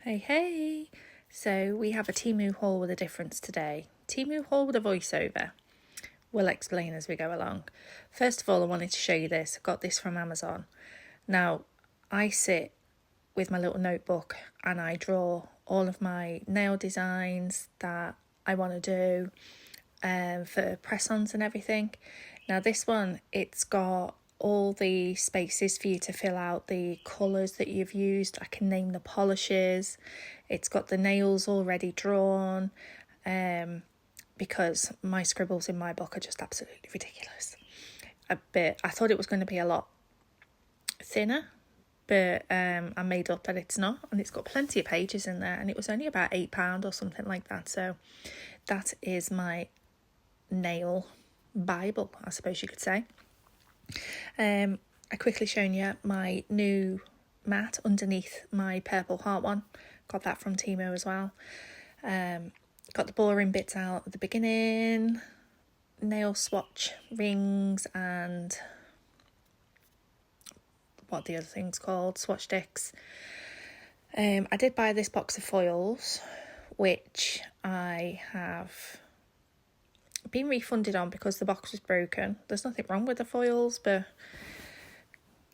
Hey, so we have a TEMU haul with a difference today. TEMU haul with a voiceover. We'll explain as we go along. First of all, I wanted to show you this. I got this from Amazon. Now, I sit with my little notebook and I draw all of my nail designs that I want to do for press-ons and everything. Now this one, it's got all the spaces for you to fill out the colours that you've used. I can name the polishes. It's got the nails already drawn because my scribbles in my book are just absolutely ridiculous. I thought it was going to be a lot thinner, but I made up that it's not, and it's got plenty of pages in there, and it was only about £8 or something like that. So that is my nail Bible, I suppose you could say. I quickly shown you my new mat underneath my purple heart one. Got that from TEMU as well. Got the boring bits out at the beginning, nail swatch rings and what the other thing's called, swatch sticks. I did buy this box of foils, which I have been refunded on because the box was broken. There's nothing wrong with the foils, but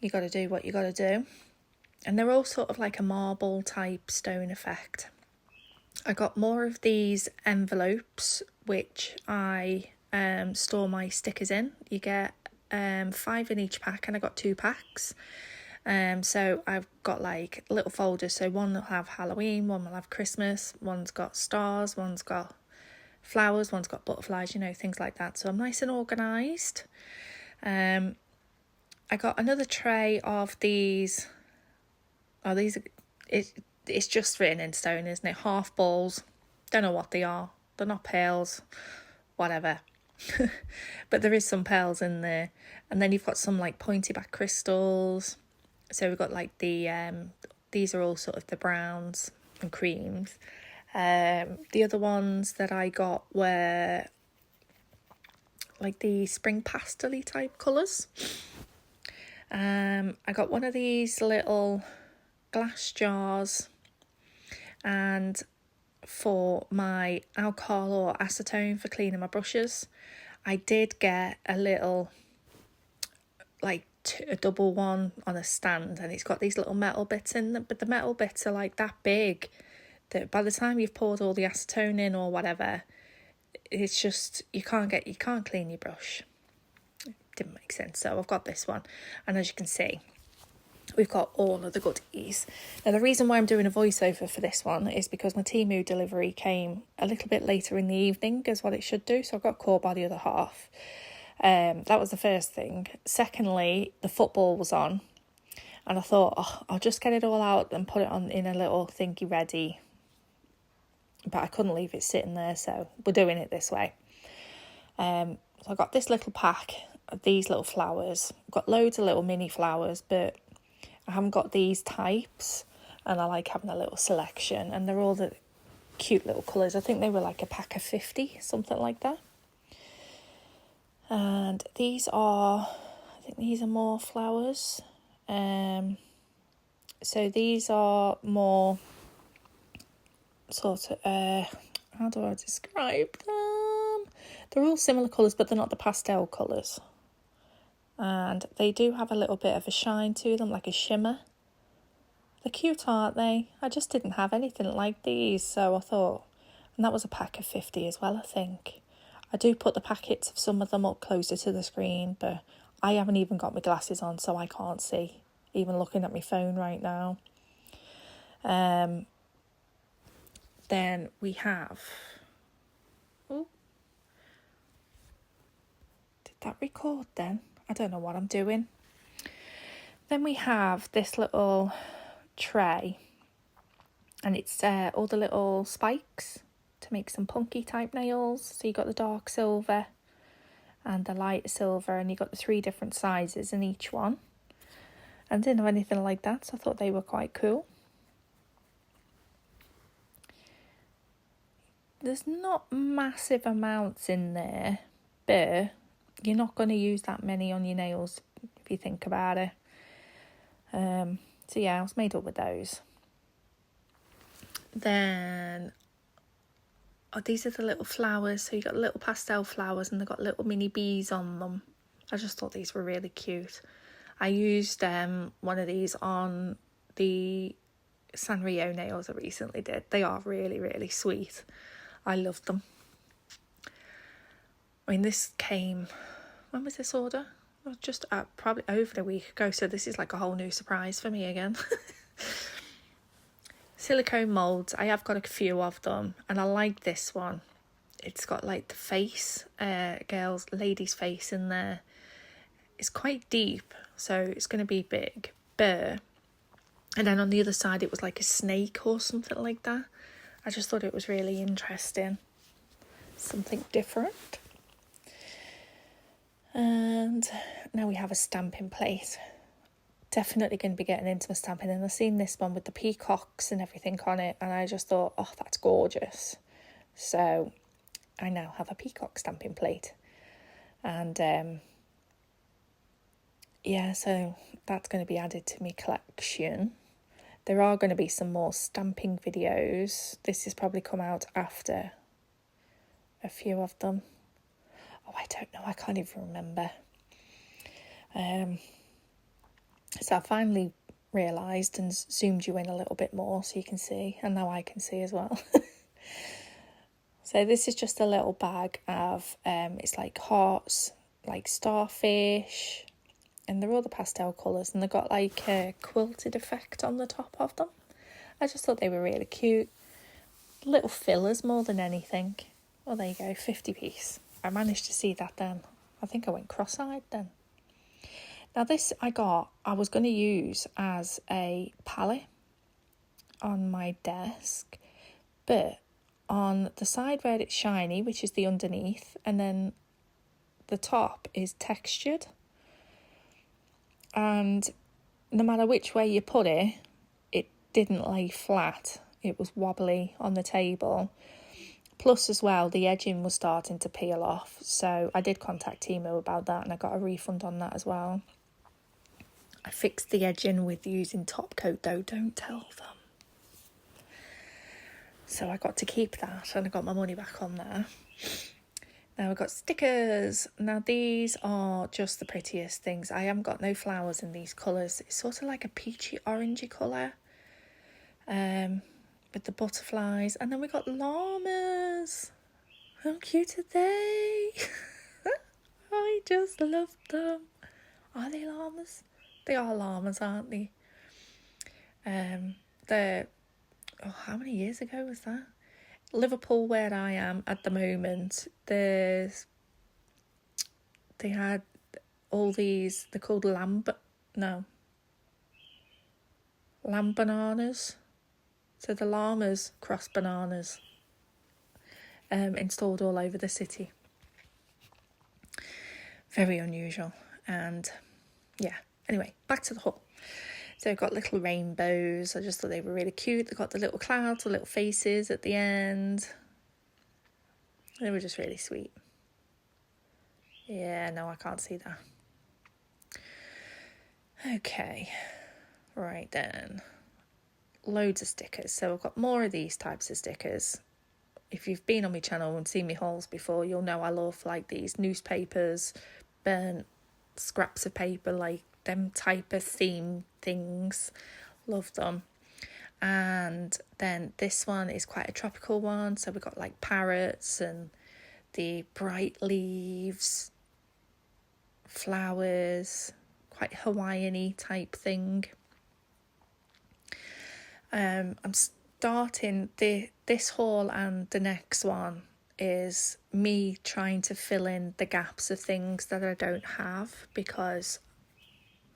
you got to do what you got to do. And they're all sort of like a marble type stone effect. I got more of these envelopes, which I store my stickers in. You get 5 in each pack, and I got 2 packs. So I've got like little folders. So one will have Halloween, one will have Christmas, one's got stars, one's got flowers, one's got butterflies, things like that. So I'm nice and organised. I got another tray of these. Oh, it's just written in stone, isn't it? Half balls. Don't know what they are. They're not pearls. Whatever. But there is some pearls in there. And then you've got some like pointy back crystals. So we've got like these are all sort of the browns and creams. The other ones that I got were like the spring pastel-y type colours. I got one of these little glass jars, and for my alcohol or acetone for cleaning my brushes, I did get a little like a double one on a stand, and it's got these little metal bits in them, but the metal bits are like that big that by the time you've poured all the acetone in or whatever, it's just you can't clean your brush. It didn't make sense. So I've got this one, and as you can see, we've got all of the goodies. Now the reason why I'm doing a voiceover for this one is because my TEMU delivery came a little bit later in the evening as what it should do, so I got caught by the other half. That was the first thing. Secondly, the football was on, and I thought, I'll just get it all out and put it on in a little thingy ready. But I couldn't leave it sitting there, so we're doing it this way. So I got this little pack of these little flowers. I've got loads of little mini flowers, but I haven't got these types, and I like having a little selection, and they're all the cute little colours. I think they were like a pack of 50, something like that. And I think these are more flowers. So these are more sort of, how do I describe them? They're all similar colours, but they're not the pastel colours. And they do have a little bit of a shine to them, like a shimmer. They're cute, aren't they? I just didn't have anything like these, so I thought, and that was a pack of 50 as well, I think. I do put the packets of some of them up closer to the screen, but I haven't even got my glasses on, so I can't see, even looking at my phone right now. Then we have... Oh, did that record then? I don't know what I'm doing. Then we have this little tray, and it's all the little spikes to make some punky type nails. So you got the dark silver and the light silver, and you got the 3 different sizes in each one. I didn't have anything like that, so I thought they were quite cool. There's not massive amounts in there, but you're not going to use that many on your nails if you think about it. So yeah, I was made up with those. Then, oh, these are the little flowers. So you got little pastel flowers and they've got little mini bees on them. I just thought these were really cute. I used one of these on the Sanrio nails I recently did. They are really, really sweet. I love them. I mean, this came, when was this order? Just probably over a week ago, so this is like a whole new surprise for me again. Silicone moulds, I have got a few of them, and I like this one. It's got like the face, lady's face in there. It's quite deep, so it's going to be big, bare. And then on the other side, it was like a snake or something like that. I just thought it was really interesting. Something different. And now we have a stamping plate. Definitely going to be getting into my stamping. And I've seen this one with the peacocks and everything on it. And I just thought, oh, that's gorgeous. So I now have a peacock stamping plate. And yeah, so that's going to be added to my collection. There are going to be some more stamping videos. This has probably come out after a few of them. Oh, I don't know. I can't even remember. So I finally realised and zoomed you in a little bit more so you can see. And now I can see as well. So this is just a little bag of, it's like hearts, like starfish. And they're all the pastel colours. And they've got like a quilted effect on the top of them. I just thought they were really cute. Little fillers more than anything. Oh, there you go, 50p. I managed to see that then. I think I went cross-eyed then. Now this I was going to use as a palette on my desk. But on the side where it's shiny, which is the underneath, and then the top is textured. And no matter which way you put it, it didn't lay flat. It was wobbly on the table. Plus as well, the edging was starting to peel off. So I did contact TEMU about that and I got a refund on that as well. I fixed the edging with using top coat though, don't tell them. So I got to keep that and I got my money back on there. Now I've got stickers. Now these are just the prettiest things. I haven't got no flowers in these colours. It's sort of like a peachy orangey colour. With the butterflies. And then we got llamas. How cute are they? I just love them. Are they llamas? They are llamas, aren't they? They're, oh, how many years ago was that? Liverpool, where I am at the moment, they had all these, they're called lamb bananas. So the llamas cross bananas, installed all over the city. Very unusual. And yeah, anyway, back to the haul. So I've got little rainbows. I just thought they were really cute. They've got the little clouds, the little faces at the end. They were just really sweet. Yeah, no, I can't see that. Okay, right then. Loads of stickers. So I've got more of these types of stickers. If you've been on my channel and seen me hauls before, you'll know I love like these newspapers, burnt scraps of paper, like them type of theme things. Love them. And then this one is quite a tropical one. So we've got like parrots and the bright leaves, flowers, quite Hawaiian-y type thing. I'm starting this haul, and the next one is me trying to fill in the gaps of things that I don't have, because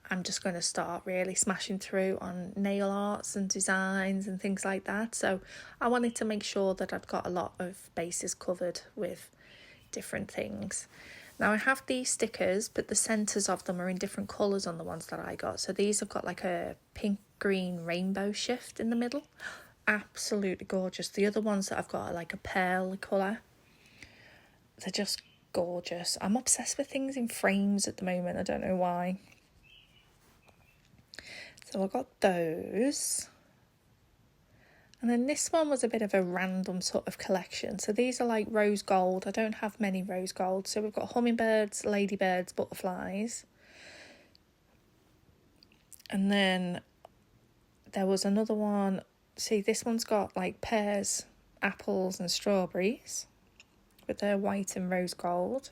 I'm just going to start really smashing through on nail arts and designs and things like that. So I wanted to make sure that I've got a lot of bases covered with different things. Now I have these stickers, but the centres of them are in different colours on the ones that I got. So these have got like a pink, green, rainbow shift in the middle. Absolutely gorgeous. The other ones that I've got are like a pearl colour. They're just gorgeous. I'm obsessed with things in frames at the moment. I don't know why. So I got those. And then this one was a bit of a random sort of collection. So these are like rose gold. I don't have many rose gold. So we've got hummingbirds, ladybirds, butterflies. And then there was another one. See, this one's got like pears, apples and strawberries with their white and rose gold.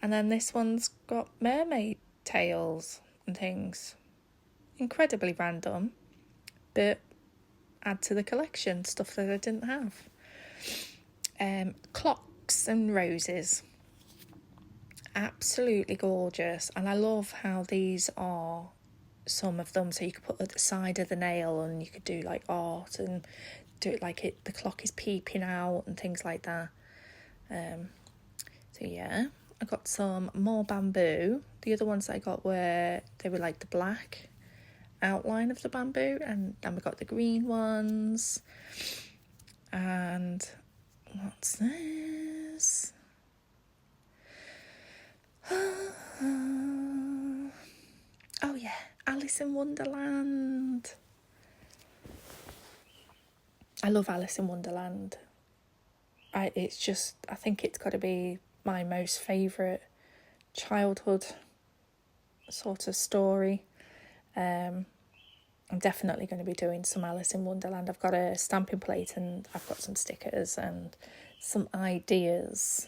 And then this one's got mermaid tails and things. Incredibly random, but add to the collection, stuff that I didn't have. Clocks and roses. Absolutely gorgeous. And I love how these are, some of them, so you could put at the side of the nail and you could do like art and do it like the clock is peeping out and things like that. So yeah, I got some more bamboo. The other ones I got they were like the black outline of the bamboo, and then we got the green ones. And what's this? Oh yeah, Alice in Wonderland. I love Alice in Wonderland. I think it's got to be my most favourite childhood sort of story. I'm definitely going to be doing some Alice in Wonderland. I've got a stamping plate and I've got some stickers and some ideas.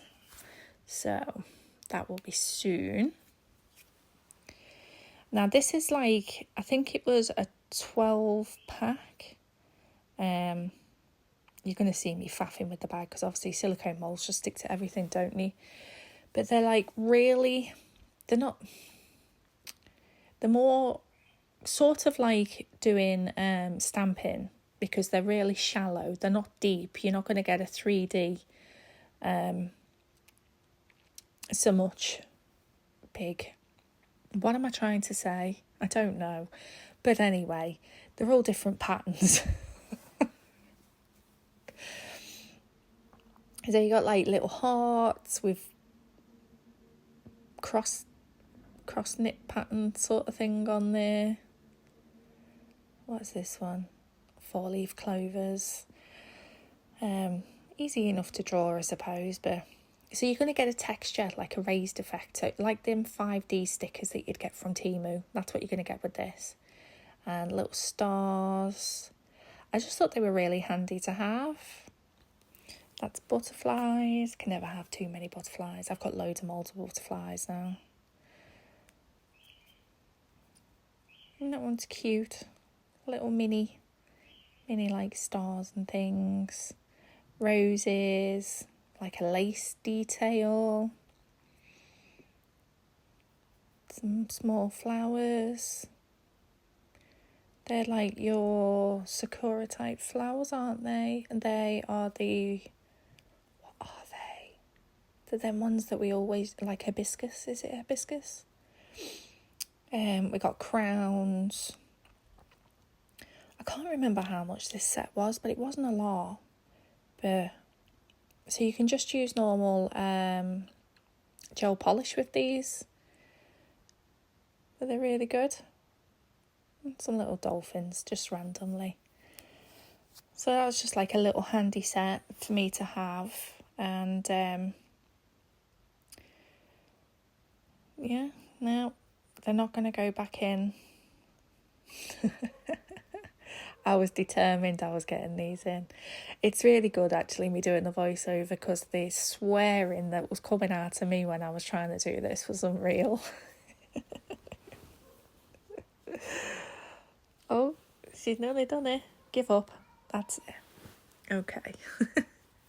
So that will be soon. Now this is like, I think it was a 12 pack. You're going to see me faffing with the bag because obviously silicone molds just stick to everything, don't they? But they're like really, they're more sort of like doing stamping, because they're really shallow. They're not deep. You're not going to get a 3D so much big. What am I trying to say? I don't know. But anyway, they're all different patterns. So you got like little hearts with cross knit pattern sort of thing on there. What's this one? 4-leaf clovers. Easy enough to draw, I suppose, but so you're going to get a texture, like a raised effect, so like them 5D stickers that you'd get from TEMU. That's what you're going to get with this. And little stars. I just thought they were really handy to have. That's butterflies. Can never have too many butterflies. I've got loads of molds of butterflies now. And that one's cute. Little mini like stars and things. Roses, like a lace detail. Some small flowers. They're like your sakura type flowers, aren't they? And they are what are they? They're them ones that we always, like hibiscus, is it hibiscus? We got crowns. I can't remember how much this set was, but it wasn't a lot. But so you can just use normal gel polish with these. But they're really good. And some little dolphins, just randomly. So that was just like a little handy set for me to have. And yeah, now they're not going to go back in. I was determined I was getting these in. It's really good actually, me doing the voiceover, because the swearing that was coming out of me when I was trying to do this was unreal. Oh, she's nearly done it. Give up. That's it. Okay.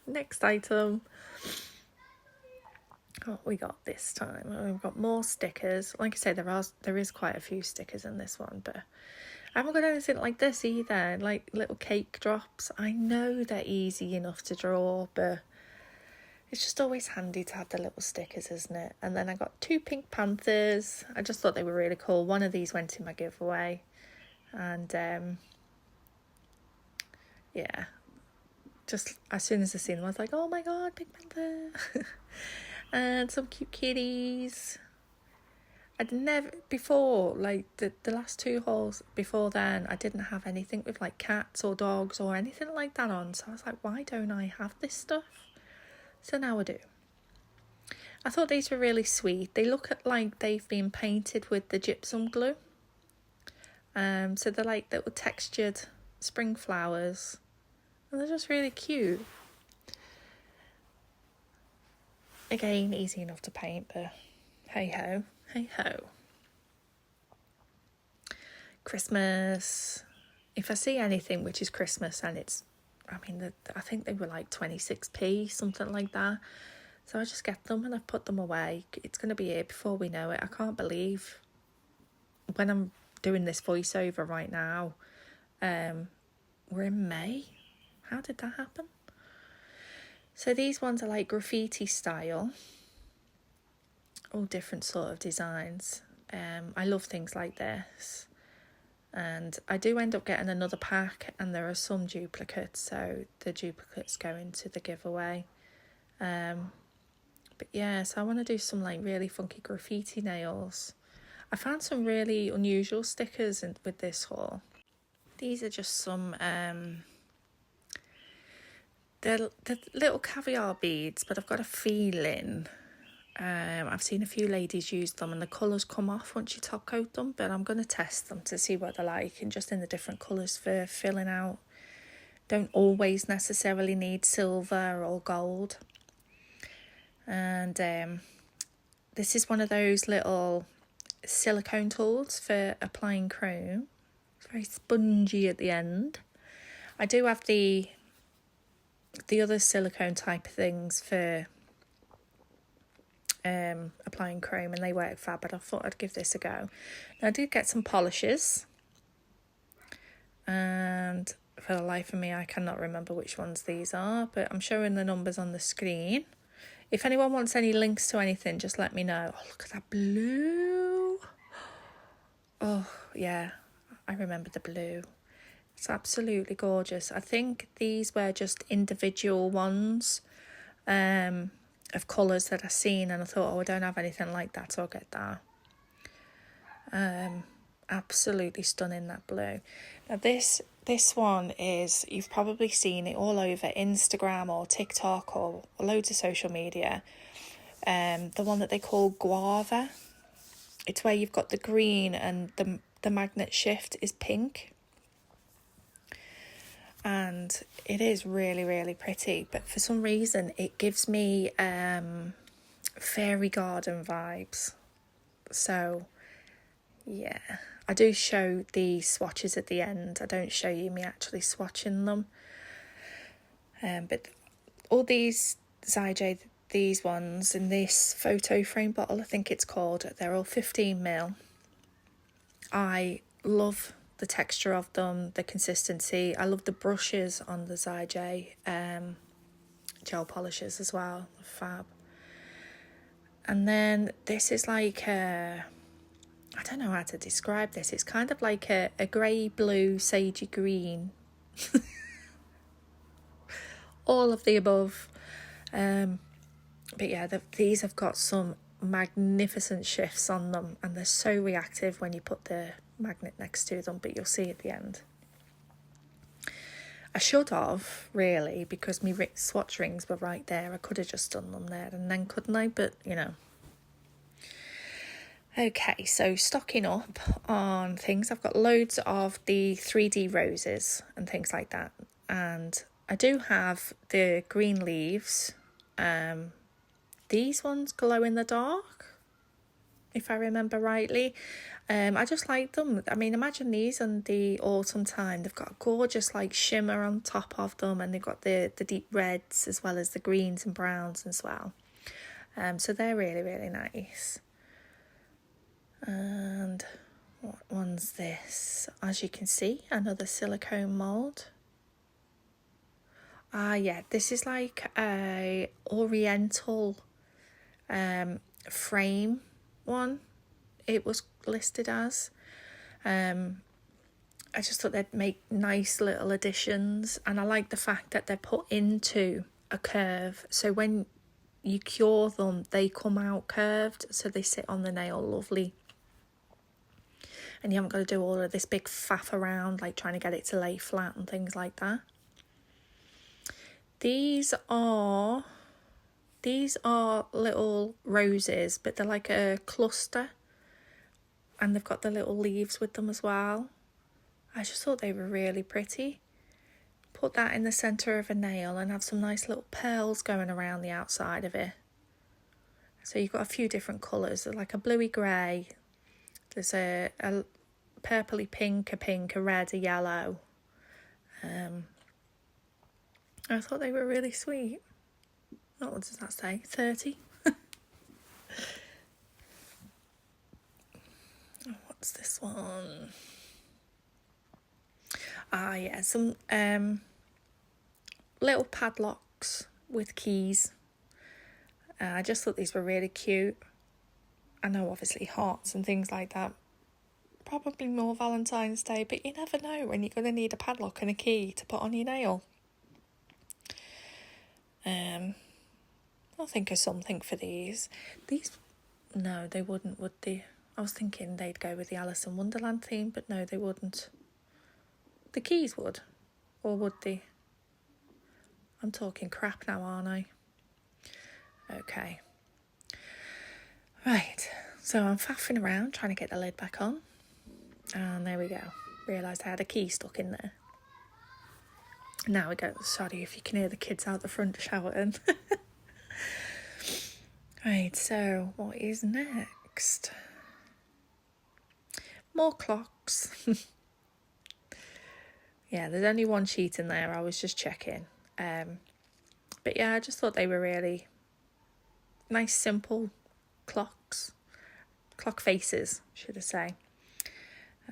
Next item. What we got this time? We've got more stickers. Like I say, there is quite a few stickers in this one, but I haven't got anything like this either, like little cake drops. I know they're easy enough to draw, but it's just always handy to have the little stickers, isn't it? And then I got 2 pink panthers. I just thought they were really cool. One of these went in my giveaway. And yeah, just as soon as I seen them, I was like, oh my god, pink panther. And some cute kitties. I'd never before, like the last 2 hauls before then, I didn't have anything with like cats or dogs or anything like that on. So I was like, why don't I have this stuff? So now I do. I thought these were really sweet. They look like they've been painted with the gypsum glue. So they're like little textured spring flowers. And they're just really cute. Again, easy enough to paint, but hey ho, hey ho. Christmas. If I see anything which is Christmas and it's, I mean, I think they were like 26p, something like that. So I just get them and I put them away. It's going to be here before we know it. I can't believe when I'm doing this voiceover right now, we're in May. How did that happen? So these ones are like graffiti style. All different sort of designs. I love things like this. And I do end up getting another pack, and there are some duplicates, so the duplicates go into the giveaway. But yeah, so I want to do some like really funky graffiti nails. I found some really unusual stickers with this haul. These are just some they're little caviar beads, but I've got a feeling I've seen a few ladies use them and the colours come off once you top coat them, but I'm going to test them to see what they're like, and just in the different colours for filling out. Don't always necessarily need silver or gold. And this is one of those little silicone tools for applying chrome. It's very spongy at the end. I do have the other silicone type of things for applying chrome, and they work fab, but I thought I'd give this a go. Now, I did get some polishes, and for the life of me I cannot remember which ones these are, but I'm showing the numbers on the screen. If anyone wants any links to anything, just let me know. Oh, look at that blue. Oh yeah, I remember the blue. It's absolutely gorgeous. I think these were just individual ones of colours that I've seen, and I thought, oh, I don't have anything like that, so I'll get that. Absolutely stunning, that blue. Now this one is, you've probably seen it all over Instagram or TikTok or loads of social media. The one that they call guava. It's where you've got the green and the magnet shift is pink. And it is really, really pretty, but for some reason it gives me fairy garden vibes. So yeah, I do show the swatches at the end. I don't show you me actually swatching them. But all these Zyj, these ones in this photo frame bottle, I think it's called, they're all 15ml. I love the texture of them, the consistency. I love the brushes on the Zyj gel polishes as well, fab. And then this is like I don't know how to describe this. It's kind of like a grey, blue, sagey green. All of the above. But yeah, these have got some magnificent shifts on them, and they're so reactive when you put the magnet next to them, but you'll see at the end. I should have, really, because my swatch rings were right there. I could have just done them there and then, couldn't I? But, you know. Okay, so stocking up on things. I've got loads of the 3D roses and things like that. And I do have the green leaves. These ones glow in the dark, if I remember rightly. I just like them. I mean, imagine these in the autumn time. They've got a gorgeous like shimmer on top of them, and they've got the deep reds as well as the greens and browns as well. So they're really, really nice. And what one's this? As you can see, another silicone mould. Yeah, this is like a Oriental frame one. It was listed as. I just thought they'd make nice little additions, and I like the fact that they're put into a curve, so when you cure them they come out curved, so they sit on the nail lovely. and you haven't got to do all of this big faff around, like trying to get it to lay flat and things like that. These are little roses, but they're like a cluster, and they've got the little leaves with them as well. I just thought they were really pretty. Put that in the centre of a nail and have some nice little pearls going around the outside of it. So you've got a few different colours, like a bluey grey, there's a purpley pink, a red, a yellow. I thought they were really sweet. What does that say? 30? What's this one? Ah, yeah, some little padlocks with keys. I just thought these were really cute. I know, obviously, hearts and things like that. Probably more Valentine's Day, but you never know when you're going to need a padlock and a key to put on your nail. I'll think of something for these. No, they wouldn't, would they? I was thinking they'd go with the Alice in Wonderland theme, but no, they wouldn't. The keys would, or would they? I'm talking crap now, aren't I? Okay. Right, so I'm faffing around trying to get the lid back on. And there we go. Realised I had a key stuck in there. Now we go. Sorry if you can hear the kids out the front shouting. Right, so what is next? More clocks. Yeah, there's only one sheet in there. I was just checking. But yeah, I just thought they were really nice, simple clocks. Clock faces, should I say.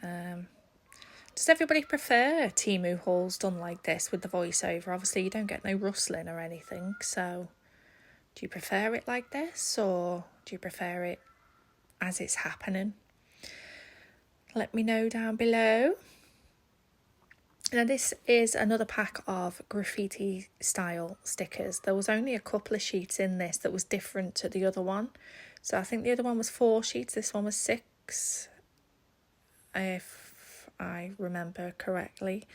Does everybody prefer TEMU hauls done like this with the voiceover? Obviously, you don't get no rustling or anything, so do you prefer it like this, or do you prefer it as it's happening? Let me know down below. Now, this is another pack of graffiti style stickers. There was only a couple of sheets in this that was different to the other one. So I think the other one was 4 sheets, this one was 6, if I remember correctly.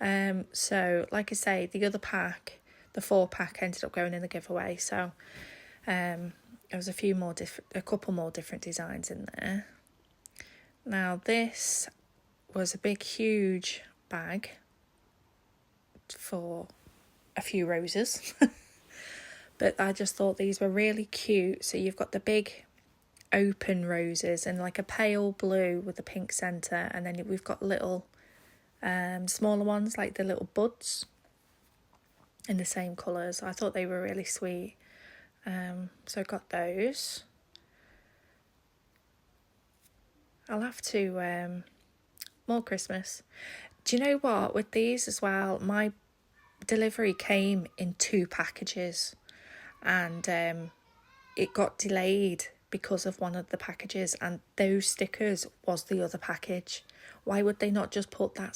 So like I say, the other pack, the 4 pack, ended up going in the giveaway. So there was a couple more different designs in there. Now this was a big, huge bag for a few roses. But I just thought these were really cute. So you've got the big open roses and like a pale blue with a pink centre, and then we've got little smaller ones like the little buds in the same colours. I thought they were really sweet. So I got those. I'll have to more Christmas. Do you know what, with these as well, my delivery came in 2 packages, and it got delayed because of one of the packages, and those stickers was the other package. Why would they not just put the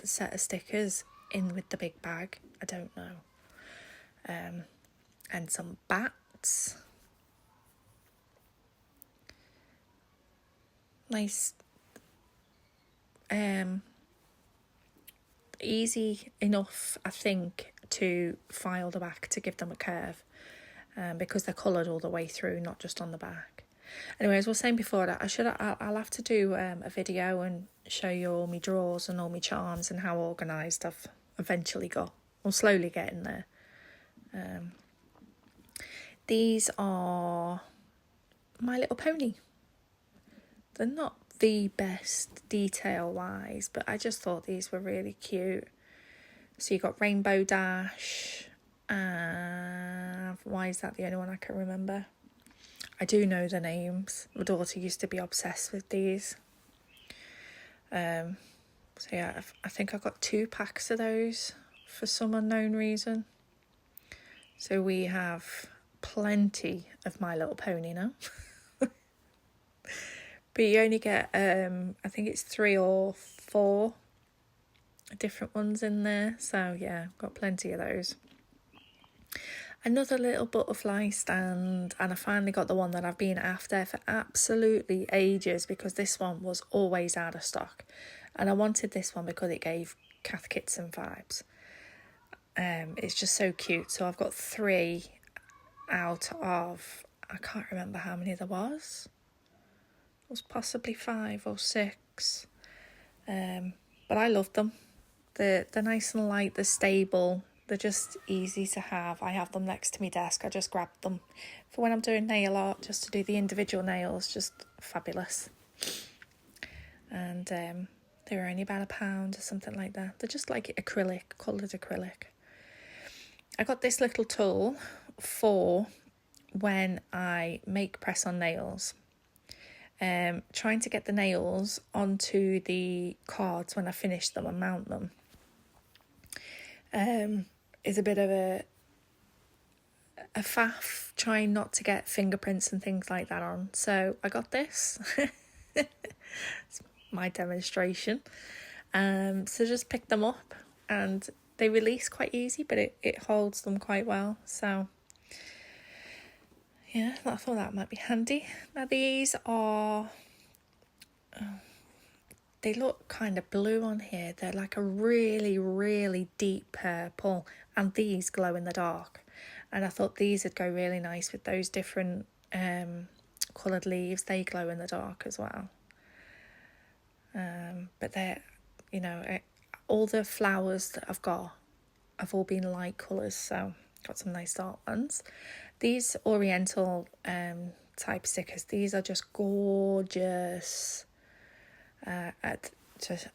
set of stickers in with the big bag? I don't know. And some bats. Nice. Easy enough, I think, to file the back to give them a curve, because they're coloured all the way through, not just on the back. Anyway, as I was saying before, that I'll have to do a video and show you all my drawers and all my charms and how organised I've eventually got. I'm slowly getting there. These are My Little Pony. They're not the best detail-wise, but I just thought these were really cute. So you got Rainbow Dash. Why is that the only one I can remember? I do know the names. My daughter used to be obsessed with these. So yeah, I think I got 2 packs of those for some unknown reason. So we have plenty of My Little Pony now. But you only get, I think it's 3 or 4 different ones in there. So yeah, got plenty of those. another little butterfly stand, and I finally got the one that I've been after for absolutely ages, because this one was always out of stock, and I wanted this one because it gave Cath Kidston vibes. It's just so cute. So I've got 3 out of, I can't remember how many there was. It was possibly 5 or 6. But I love them. They're nice and light, they're stable, they're just easy to have. I have them next to my desk. I just grab them for when I'm doing nail art, just to do the individual nails. Just fabulous. And they were only about £1 or something like that. They're just like acrylic, coloured acrylic. I got this little tool for when I make press-on nails. Trying to get the nails onto the cards when I finish them and mount them is a bit of a faff, trying not to get fingerprints and things like that on. So I got this. It's my demonstration. So just pick them up, and they release quite easy, but it holds them quite well. So yeah, I thought that might be handy. Now these are, they look kind of blue on here. They're like a really, really deep purple, and these glow in the dark. And I thought these would go really nice with those different coloured leaves. They glow in the dark as well. But they're, all the flowers that I've got have all been light colours, so got some nice dark ones. These Oriental type stickers, these are just gorgeous. I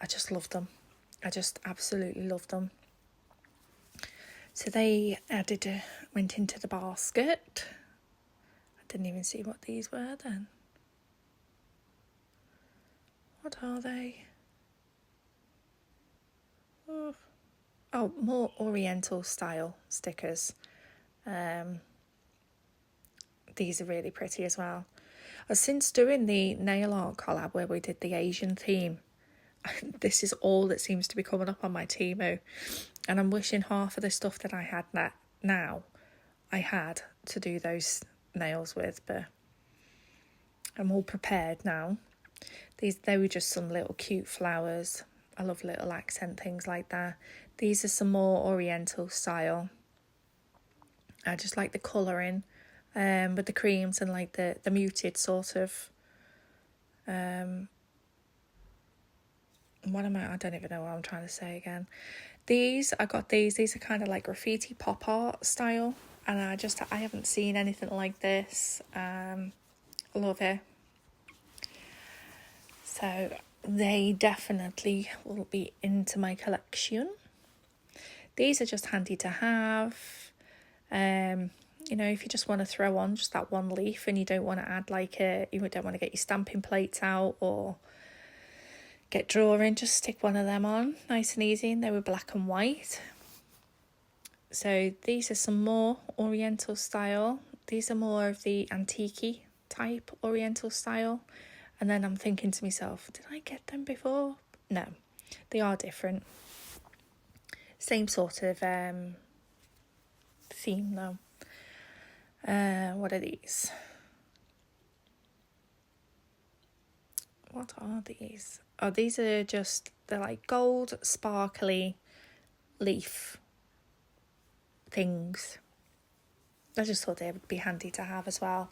just love them. I just absolutely love them. So they went into the basket. I didn't even see what these were then. What are they? Oh, more Oriental style stickers. These are really pretty as well. Since doing the nail art collab where we did the Asian theme, this is all that seems to be coming up on my TEMU. And I'm wishing half of the stuff that I had now I had to do those nails with, but I'm all prepared now. They were just some little cute flowers. I love little accent things like that. These are some more Oriental style. I just like the colouring with the creams and like the muted sort of I don't even know what I'm trying to say again. I got these are kind of like graffiti pop art style, and I haven't seen anything like this. I love it. So they definitely will be into my collection. These are just handy to have. If you just want to throw on just that one leaf and you don't want to add you don't want to get your stamping plates out or get drawing, just stick one of them on, nice and easy. And they were black and white. So these are some more Oriental style. These are more of the antique type Oriental style. And then I'm thinking to myself, did I get them before? No, they are different. Same sort of theme though. What are these? What are these? Oh, these are they're like gold sparkly leaf things. I just thought they would be handy to have as well.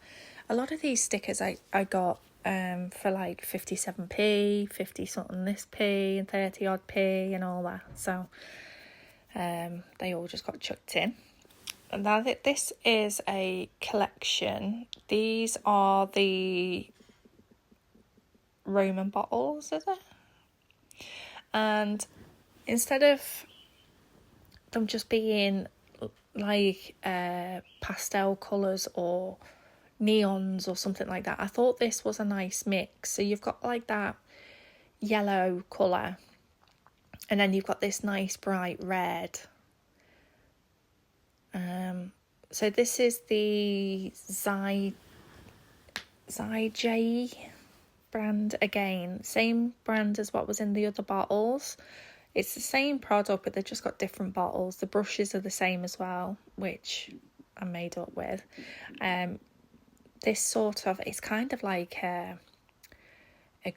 A lot of these stickers I got for like 57p, 50 something this p, and 30 odd p and all that. So they all just got chucked in. And now that this is a collection, these are the Roman bottles, is it? And instead of them just being like pastel colours or neons or something like that, I thought this was a nice mix. So you've got like that yellow colour, and then you've got this nice bright red. So this is the J brand again, same brand as what was in the other bottles. It's the same product, but they've just got different bottles. The brushes are the same as well, which I'm made up with. This sort of, it's kind of like a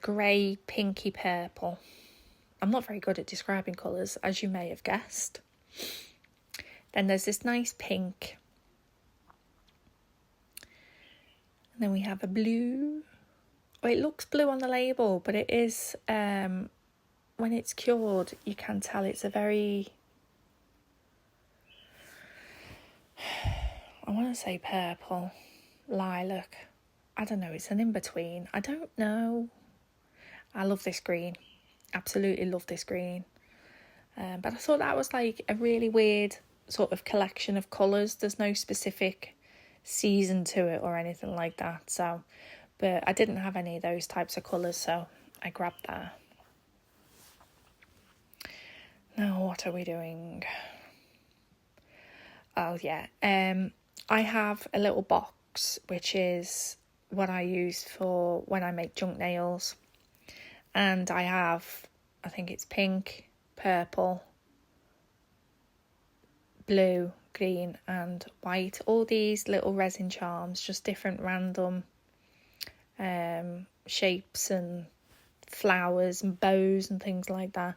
grey pinky purple. I'm not very good at describing colours, as you may have guessed. Then there's this nice pink. And then we have a blue. Well, it looks blue on the label, but it is, when it's cured, you can tell it's a very, I want to say purple, lilac. I don't know, it's an in-between. I don't know. I love this green. Absolutely love this green. But I thought that was like a really weird sort of collection of colours. There's no specific season to it or anything like that. So, but I didn't have any of those types of colours, so I grabbed that. Now, what are we doing? Oh, yeah. I have a little box, which is what I use for when I make junk nails. And I have, I think it's pink, purple, blue, green and white. All these little resin charms, just different random shapes and flowers and bows and things like that.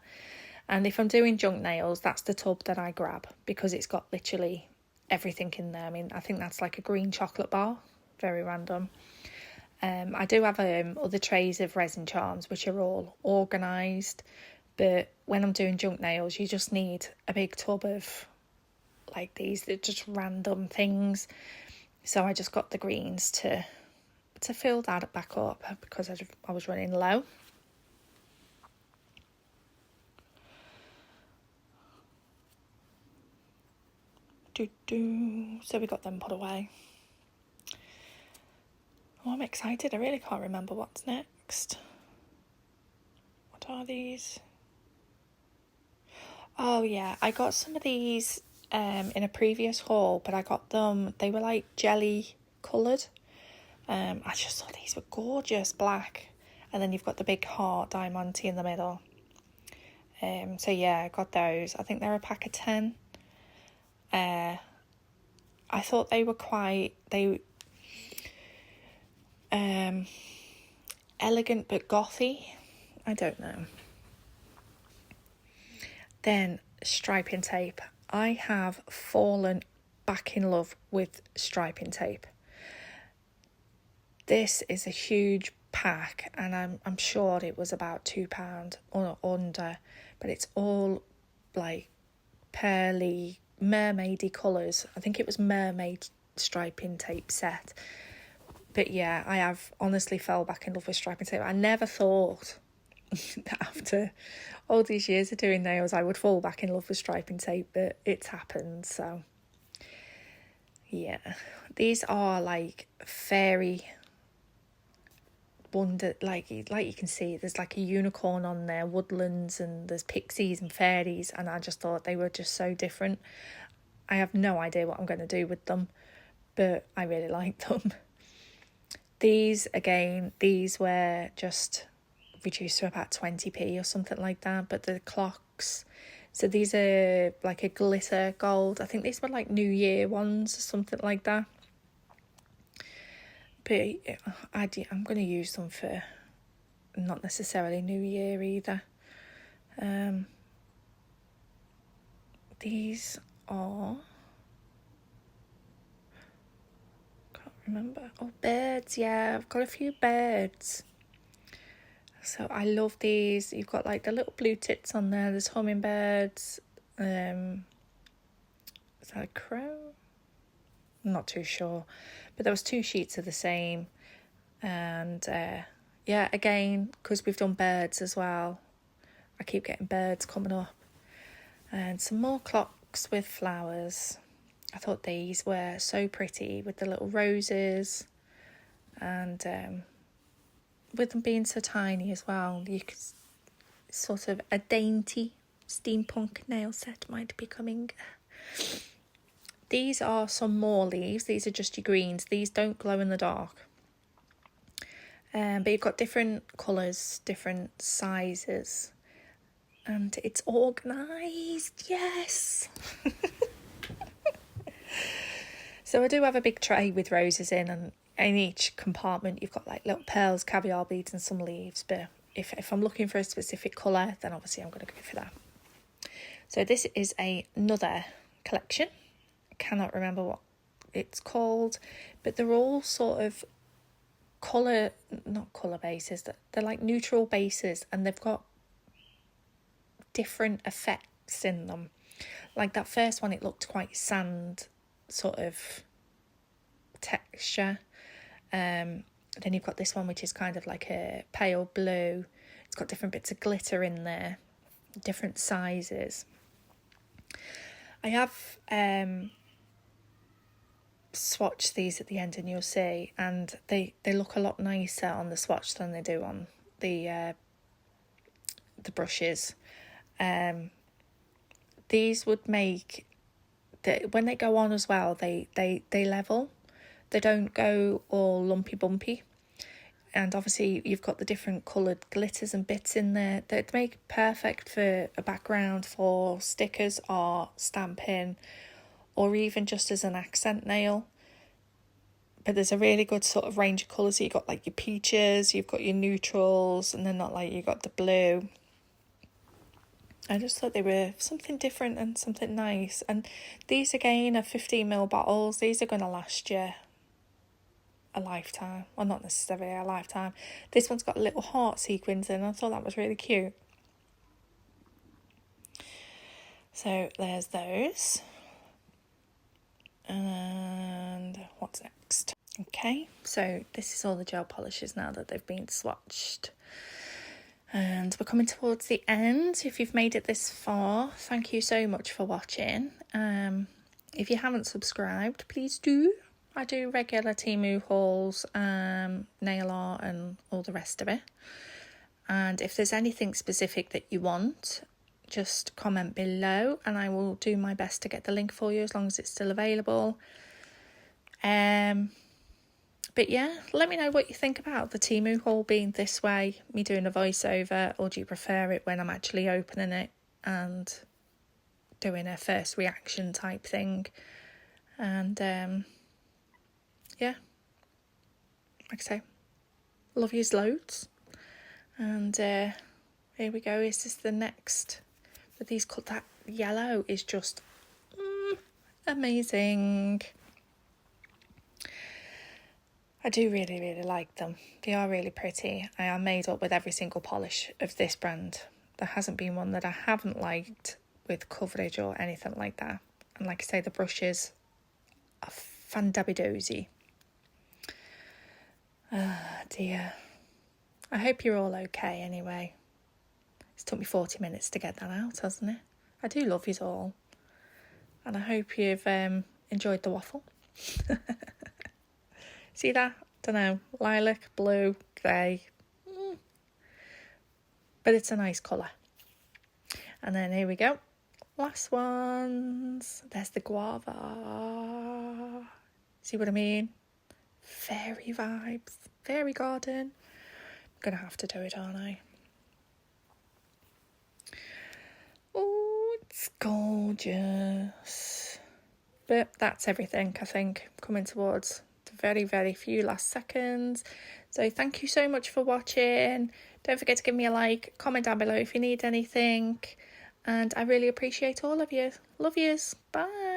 And if I'm doing junk nails, that's the tub that I grab because it's got literally everything in there. I mean, I think that's like a green chocolate bar, very random. I do have other trays of resin charms which are all organised, but when I'm doing junk nails you just need a big tub of like these, they're just random things. So I just got the greens to fill that back up because I was running low. So we got them put away. Oh, I'm excited. I really can't remember what's next. What are these? Oh yeah, I got some of these in a previous haul, but I got them, they were like jelly coloured. I just thought these were gorgeous, black. And then you've got the big heart diamante in the middle. So yeah, I got those. I think they're a pack of 10. I thought they were quite, elegant but gothy. I don't know. Then striping tape. I have fallen back in love with striping tape. This is a huge pack and I'm sure it was about £2 or under, but it's all like pearly, mermaidy colours. I think it was mermaid striping tape set. But yeah, I have honestly fell back in love with striping tape. I never thought that after all these years of doing nails I would fall back in love with striping tape, but it's happened. So yeah, these are like fairy wonder, like you can see there's like a unicorn on there, woodlands, and there's pixies and fairies, and I just thought they were just so different. I have no idea what I'm going to do with them, but I really like them. These were just reduced to about 20p or something like that, but the clocks, so these are like a glitter gold. I think these were like New Year ones or something like that, but I'm going to use them for not necessarily New Year either. These are, remember, birds. Yeah, I've got a few birds, so I love these. You've got like the little blue tits on there, there's hummingbirds, is that a crow? I'm not too sure, but there was 2 sheets of the same. And yeah, again, because we've done birds as well, I keep getting birds coming up. And some more clocks with flowers. I thought these were so pretty with the little roses, and with them being so tiny as well, you could sort of a dainty steampunk nail set might be coming. These are some more leaves. These are just your greens. These don't glow in the dark. But you've got different colours, different sizes, and it's organised. Yes. So I do have a big tray with roses in, and in each compartment you've got like little pearls, caviar beads and some leaves, but if I'm looking for a specific colour, then obviously I'm going to go for that. So this is another collection. I cannot remember what it's called, but they're all sort of not colour bases, they're like neutral bases, and they've got different effects in them. Like that first one, it looked quite sand sort of texture. Then you've got this one, which is kind of like a pale blue. It's got different bits of glitter in there, different sizes. I have swatched these at the end, and you'll see, and they look a lot nicer on the swatch than they do on the brushes. These would make when they go on as well, they level. They don't go all lumpy bumpy. And obviously you've got the different coloured glitters and bits in there that make perfect for a background for stickers or stamping, or even just as an accent nail. But there's a really good sort of range of colours. So you've got like your peaches, you've got your neutrals, and then not like you've got the blue. I just thought they were something different and something nice. And these again are 15ml bottles. These are going to last you a lifetime. Well, not necessarily a lifetime. This one's got a little heart sequins in. I thought that was really cute. So there's those. And what's next? Okay, so this is all the gel polishes now that they've been swatched. And we're coming towards the end. If you've made it this far, thank you so much for watching. If you haven't subscribed, please do. I do regular TEMU hauls, nail art and all the rest of it. And if there's anything specific that you want, just comment below and I will do my best to get the link for you as long as it's still available. But yeah, let me know what you think about the TEMU haul being this way, me doing a voiceover, or do you prefer it when I'm actually opening it and doing a first reaction type thing? And yeah, like I say, love yous loads. And here we go. Is this the next? But these cut that yellow is just amazing. I do really, really like them. They are really pretty. I am made up with every single polish of this brand. There hasn't been one that I haven't liked with coverage or anything like that. And like I say, the brushes are fandabby-dozy. Ah, dear. I hope you're all okay anyway. It's took me 40 minutes to get that out, hasn't it? I do love you all. And I hope you've enjoyed the waffle. See that? Don't know. Lilac, blue, grey. But it's a nice colour. And then here we go. Last ones. There's the guava. See what I mean? Fairy vibes. Fairy garden. I'm going to have to do it, aren't I? Oh, it's gorgeous. But that's everything, I think, coming towards very, very few last seconds. So thank you so much for watching. Don't forget to give me a like, comment down below if you need anything, and I really appreciate all of you. Love yous. Bye.